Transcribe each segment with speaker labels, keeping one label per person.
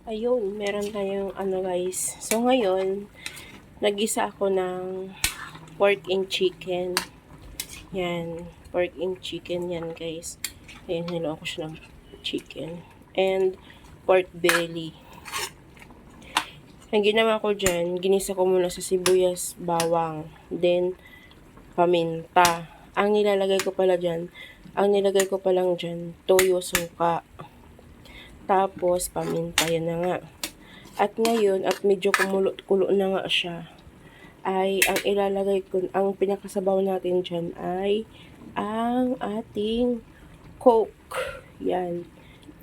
Speaker 1: Ayun, meron tayong ano guys. So ngayon, nag-isa ako ng pork and chicken. Yan, pork and chicken yan guys. Ayan, niluan ko siya ng chicken. And pork belly. Ang ginawa ko dyan, ginisa ko muna sa sibuyas, bawang, then paminta. Ang nilalagay ko pala dyan, toyo, suka. Tapos, paminta, yan na nga. At ngayon, at medyo kumulo na nga siya, ay ang ilalagay ko, ang pinakasabaw natin dyan ay ang ating Coke. Yan.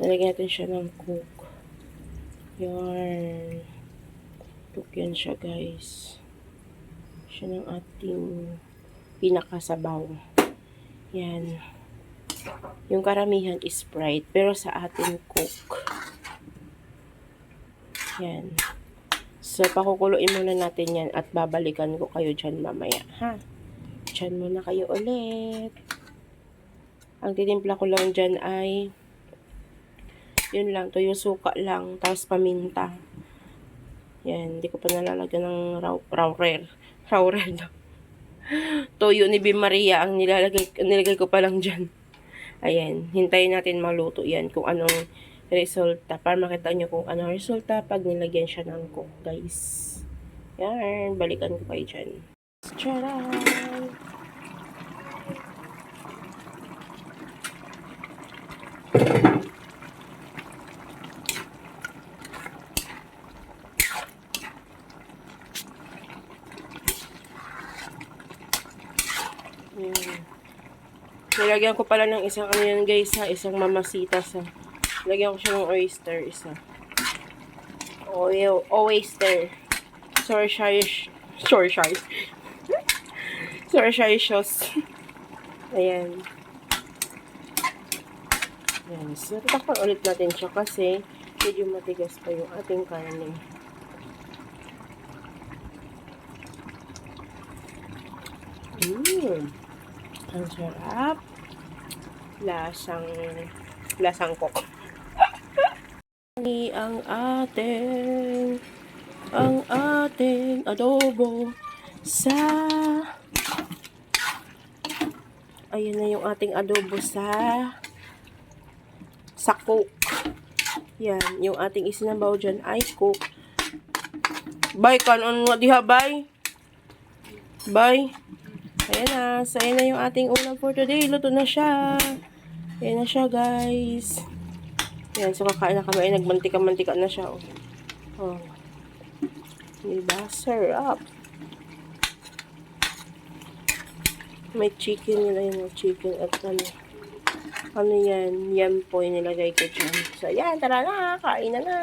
Speaker 1: Nalagyan natin siya ng Coke. Yan. Coke yan siya guys. Siya ng ating pinakasabaw. Yan. Yung karamihan is Sprite, pero sa ating Coke. Yan. So, pakukuluin muna natin yan at babalikan ko kayo dyan mamaya, ha? Dyan muna kayo ulit. Ang titimpla ko lang dyan ay yun lang, toyo suka lang, tapos paminta. Yan, hindi ko pa nalalagyan ng raurel. Toyo ni Bim Maria ang nilagay ko pa lang dyan. Ayan, hintayin natin maluto yan kung anong resulta. Para makita nyo kung anong resulta pag nilagyan siya ng Coke, guys. Yan, balikan ko kayo dyan. Charan! Yan. Nilagyan ko pala ng isang ano yan guys ha, isang mamasita sa. Nilagyan ko siya ng oyster isa. Oyster. Sorry sauce. Ayan. Ayan. So, tatakpan ulit natin siya kasi medyo matigas pa yung ating karne. Ang sarap. Lasang Coke. ang ating adobo ayan na yung ating adobo sa Coke. Yan, yung ating isinabaw dyan ay Coke. Bye, kanon nga diha, bye. Bye. Ayan na. So, ayan na yung ating ulam for today. Luto na siya. Ayan na siya, guys. Ayan, so kakain na kami. Ay, nagmantika-mantika na siya. Oh. Diba? Sarap. May chicken nila yun. Chicken at ano yan. Yam po yung nilagay ko dyan. So, ayan. Tara na. Kain na na.